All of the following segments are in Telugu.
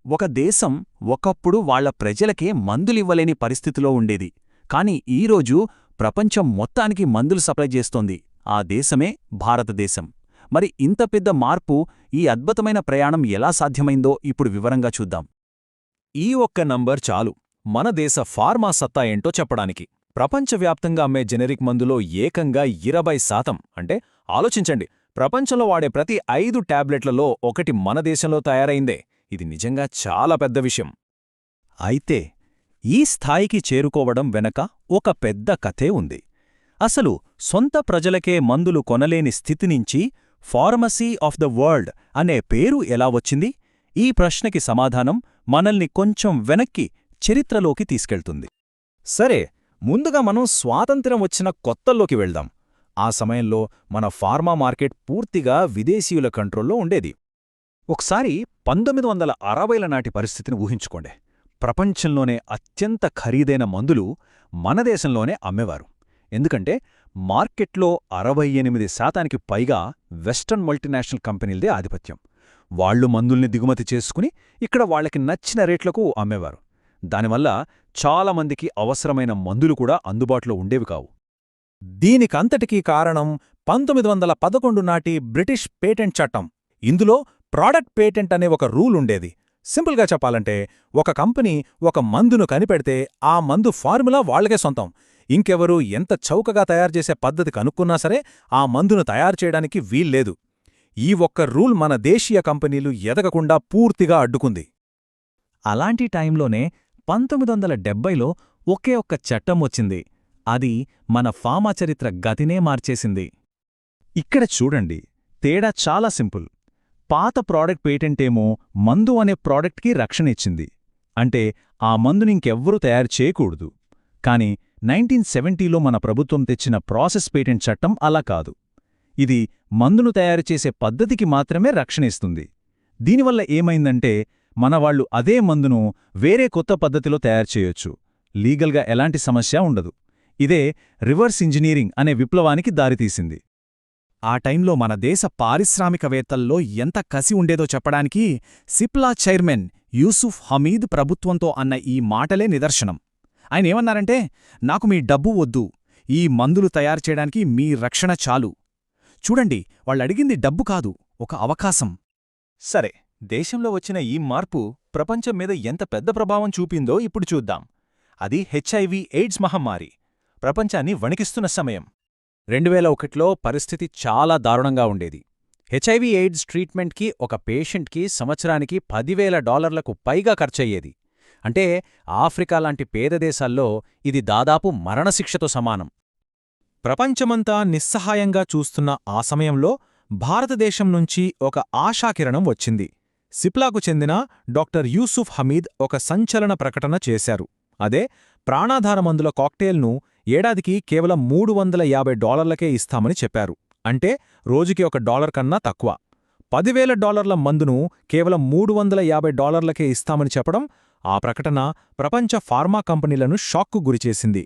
ఒక దేశం ఒకప్పుడు వాళ్ల ప్రజలకే మందులివ్వలేని పరిస్థితిలో ఉండేది. కాని ఈరోజు ప్రపంచం మొత్తానికి మందులు సప్లై చేస్తోంది. ఆ దేశమే భారతదేశం. మరి ఇంత పెద్ద మార్పు, ఈ అద్భుతమైన ప్రయాణం ఎలా సాధ్యమైందో ఇప్పుడు వివరంగా చూద్దాం. ఈ ఒక్క నంబర్ చాలు మన దేశ ఫార్మా సత్తా ఏంటో చెప్పడానికి. ప్రపంచవ్యాప్తంగా అమ్మే జెనరిక్ మందులో ఏకంగా 20%. అంటే ఆలోచించండి, ప్రపంచంలో వాడే ప్రతి 5 టాబ్లెట్లలో ఒకటి మన దేశంలో తయారైందే. ఇది నిజంగా చాలా పెద్ద విషయం. అయితే ఈ స్థాయికి చేరుకోవడం వెనక ఒక పెద్ద కథే ఉంది. అసలు సొంత ప్రజలకే మందులు కొనలేని స్థితినించి ఫార్మసీ ఆఫ్ ద వరల్డ్ అనే పేరు ఎలా వచ్చింది? ఈ ప్రశ్నకి సమాధానం మనల్ని కొంచెం వెనక్కి చరిత్రలోకి తీసుకెళ్తుంది. సరే, ముందుగా మనం స్వాతంత్ర్యం వచ్చిన కొత్తల్లోకి వెళ్దాం. ఆ సమయంలో మన ఫార్మా మార్కెట్ పూర్తిగా విదేశీయుల కంట్రోల్లో ఉండేది. ఒకసారి 1960ల నాటి పరిస్థితిని ఊహించుకోండి. ప్రపంచంలోనే అత్యంత ఖరీదైన మందులు మన దేశంలోనే అమ్మేవారు. ఎందుకంటే మార్కెట్లో 68% పైగా వెస్టర్న్ మల్టీనేషనల్ కంపెనీలదే ఆధిపత్యం. వాళ్లు మందుల్ని దిగుమతి చేసుకుని ఇక్కడ వాళ్లకి నచ్చిన రేట్లకు అమ్మేవారు. దానివల్ల చాలామందికి అవసరమైన మందులు కూడా అందుబాటులో ఉండేవి కావు. దీనికంతటికీ కారణం 1911 నాటి బ్రిటిష్ పేటెంట్ చట్టం. ఇందులో ప్రాడక్ట్ పేటెంట్ అనే ఒక రూల్ ఉండేది. సింపుల్గా చెప్పాలంటే, ఒక కంపెనీ ఒక మందును కనిపెడితే ఆ మందు ఫార్ములా వాళ్లకే సొంతం. ఇంకెవరూ ఎంత చౌకగా తయారుచేసే పద్ధతి కనుక్కున్నా సరే ఆ మందును తయారు చేయడానికి వీల్లేదు. ఈ ఒక్క రూల్ మన దేశీయ కంపెనీలు ఎదగకుండా పూర్తిగా అడ్డుకుంది. అలాంటి టైంలోనే 1970లో ఒకే ఒక్క చట్టం వచ్చింది. అది మన ఫార్మా చరిత్ర గతినే మార్చేసింది. ఇక్కడ చూడండి, తేడా చాలా సింపుల్. పాత ప్రాడక్ట్ పేటెంటేమో మందు అనే ప్రాడక్ట్కి రక్షణ ఇచ్చింది. అంటే ఆ మందునింకెవ్వరూ తయారు చేయకూడదు. కాని 1970లో మన ప్రభుత్వం తెచ్చిన ప్రాసెస్ పేటెంట్ చట్టం అలా కాదు. ఇది మందును తయారుచేసే పద్ధతికి మాత్రమే రక్షణ ఇస్తుంది. దీనివల్ల ఏమైందంటే, మనవాళ్లు అదే మందును వేరే కొత్త పద్ధతిలో తయారుచేయొచ్చు. లీగల్గా ఎలాంటి సమస్య ఉండదు. ఇదే రివర్స్ ఇంజనీరింగ్ అనే విప్లవానికి దారితీసింది. ఆ టైంలో మన దేశ పారిశ్రామికవేత్తల్లో ఎంత కసి ఉండేదో చెప్పడానికి సిప్లా చైర్మన్ యూసుఫ్ హమీద్ ప్రభుత్వంతో అన్న ఈ మాటలే నిదర్శనం. ఆయనేమన్నారంటే, నాకు మీ డబ్బు వద్దు, ఈ మందులు తయారు చేయడానికి మీ రక్షణ చాలు. చూడండి, వాళ్ళడిగింది డబ్బు కాదు, ఒక అవకాశం. సరే, దేశంలో వచ్చిన ఈ మార్పు ప్రపంచం మీద ఎంత పెద్ద ప్రభావం చూపిందో ఇప్పుడు చూద్దాం. అది హెచ్ఐవి ఎయిడ్స్ మహమ్మారి. ప్రపంచాన్ని వణికిస్తున్న సమయం. 2001లో పరిస్థితి చాలా దారుణంగా ఉండేది. హెచ్ఐవి ఎయిడ్స్ ట్రీట్మెంట్కి ఒక పేషెంట్కి సంవత్సరానికి $10,000లకు పైగా ఖర్చయ్యేది. అంటే ఆఫ్రికా లాంటి పేద దేశాల్లో ఇది దాదాపు మరణశిక్షతో సమానం. ప్రపంచమంతా నిస్సహాయంగా చూస్తున్న ఆ సమయంలో భారతదేశం నుంచి ఒక ఆశాకిరణం వచ్చింది. సిప్లాకు చెందిన డాక్టర్ యూసుఫ్ హమీద్ ఒక సంచలన ప్రకటన చేశారు. అదే, ప్రాణాధార మందుల కాక్టైల్ను ఏడాదికి కేవలం $350కే ఇస్తామని చెప్పారు. అంటే రోజుకి $1 కన్నా తక్కువ. $10,000 మందును కేవలం $350కే ఇస్తామని చెప్పడం, ఆ ప్రకటన ప్రపంచ ఫార్మా కంపెనీలను షాక్కు గురిచేసింది.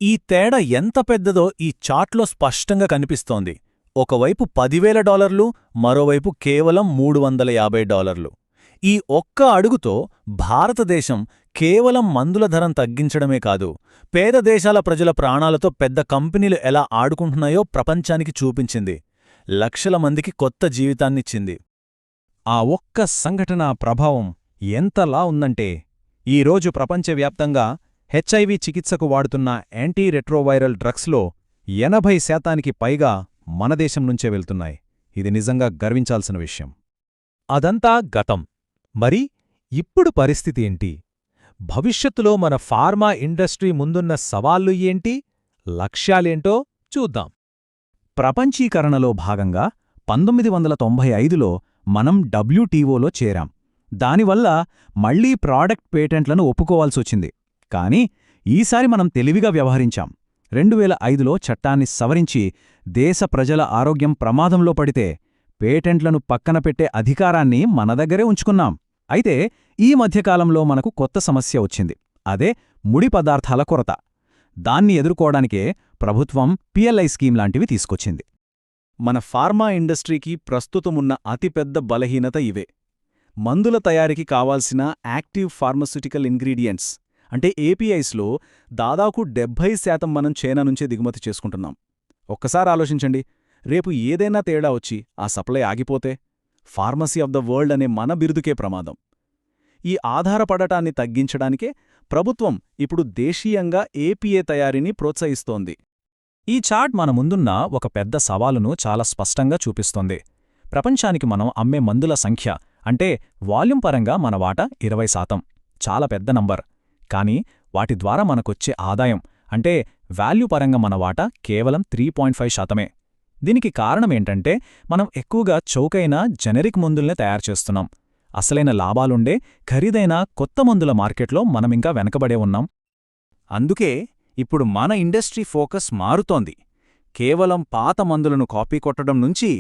ఈ తేడా ఎంత పెద్దదో ఈ చార్ట్లో స్పష్టంగా కనిపిస్తోంది. ఒకవైపు $10,000, మరోవైపు కేవలం $350. ఈ ఒక్క అడుగుతో భారతదేశం కేవలం మందుల ధరం తగ్గించడమే కాదు, పేద దేశాల ప్రజల ప్రాణాలతో పెద్ద కంపెనీలు ఎలా ఆడుకుంటున్నాయో ప్రపంచానికి చూపించింది. లక్షల మందికి కొత్త జీవితాన్నిచ్చింది. ఆ ఒక్క సంఘటన ప్రభావం ఎంతలా ఉందంటే, ఈరోజు ప్రపంచవ్యాప్తంగా హెచ్ఐవి చికిత్సకు వాడుతున్న యాంటీ రెట్రోవైరల్ డ్రగ్స్లో 80% పైగా మన దేశం నుంచే వెళ్తున్నాయి. ఇది నిజంగా గర్వించాల్సిన విషయం. అదంతా గతం. మరి ఇప్పుడు పరిస్థితి ఏంటి? భవిష్యత్తులో మన ఫార్మా ఇండస్ట్రీ ముందున్న సవాళ్లు ఏంటి, లక్ష్యాలేంటో చూద్దాం. ప్రపంచీకరణలో భాగంగా 1995లో మనం WTOలో చేరాం. దానివల్ల మళ్లీ ప్రాడక్ట్ పేటెంట్లను ఒప్పుకోవాల్సొచ్చింది. కానీ ఈసారి మనం తెలివిగా వ్యవహరించాం. 2005లో చట్టాన్ని సవరించి దేశ ప్రజల ఆరోగ్యం ప్రమాదంలో పడితే పేటెంట్లను పక్కన పెట్టే అధికారాన్ని మన దగ్గరే ఉంచుకున్నాం. అయితే ఈ మధ్యకాలంలో మనకు కొత్త సమస్య వచ్చింది. అదే ముడి పదార్థాల కొరత. దాన్ని ఎదుర్కోవడానికే ప్రభుత్వం PLI స్కీమ్ లాంటివి తీసుకొచ్చింది. మన ఫార్మా ఇండస్ట్రీకి ప్రస్తుతమున్న అతిపెద్ద బలహీనత ఇవే. మందుల తయారీకి కావాల్సిన యాక్టివ్ ఫార్మస్యూటికల్ ఇంగ్రీడియంట్స్ అంటే ఏపీఐస్లో దాదాపు 70% మనం చైనా నుంచే దిగుమతి చేసుకుంటున్నాం. ఒక్కసారి ఆలోచించండి, రేపు ఏదైనా తేడా వచ్చి ఆ సప్లై ఆగిపోతే ఫార్మసీ ఆఫ్ ద వరల్డ్ అనే మన బిరుదుకే ప్రమాదం. ఈ ఆధారపడటాన్ని తగ్గించడానికే ప్రభుత్వం ఇప్పుడు దేశీయంగా ఏపీఏ తయారీని ప్రోత్సహిస్తోంది. ఈ చార్ట్ మన ముందున్న ఒక పెద్ద సవాలును చాలా స్పష్టంగా చూపిస్తోంది. ప్రపంచానికి మనం అమ్మే మందుల సంఖ్య అంటే వాల్యూమ్ పరంగా మన వాటా 20%. చాలా పెద్ద నంబర్. కానీ వాటి ద్వారా మనకొచ్చే ఆదాయం అంటే వాల్యూ పరంగా మన వాటా కేవలం 3.5%. దీనికి కారణమేంటంటే మనం ఎక్కువగా చౌకైన జెనరిక్ మందుల్నే తయారు చేస్తున్నాం. అసలైన లాభాలుండే ఖరీదైన కొత్త మందుల మార్కెట్లో మనమింకా వెనకబడే ఉన్నాం. అందుకే ఇప్పుడు మన ఇండస్ట్రీ ఫోకస్ మారుతోంది. కేవలం పాత మందులను కాపీ కొట్టడం నుంచి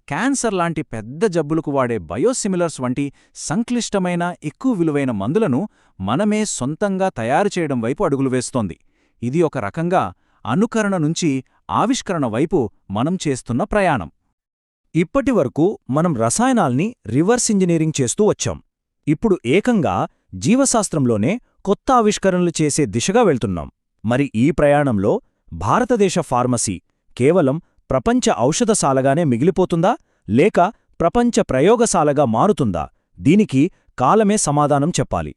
క్యాన్సర్ లాంటి పెద్ద జబ్బులకు వాడే బయోసిమిలర్స్ వంటి సంక్లిష్టమైన ఎక్కువ విలువైన మందులను మనమే సొంతంగా తయారు చేయడం వైపు అడుగులు వేస్తోంది. ఇది ఒక రకంగా అనుకరణ నుంచి ఆవిష్కరణ వైపు మనం చేస్తున్న ప్రయాణం. ఇప్పటివరకు మనం రసాయనాల్ని రివర్స్ ఇంజనీరింగ్ చేస్తూ వచ్చాం. ఇప్పుడు ఏకంగా జీవశాస్త్రంలోనే కొత్త ఆవిష్కరణలు చేసే దిశగా వెళ్తున్నాం. మరి ఈ ప్రయాణంలో భారతదేశ ఫార్మసీ కేవలం ప్రపంచ ఔషధశాలగానే మిగిలిపోతుందా లేక ప్రపంచ ప్రయోగశాలగా మారుతుందా? దీనికి కాలమే సమాధానం చెప్పాలి.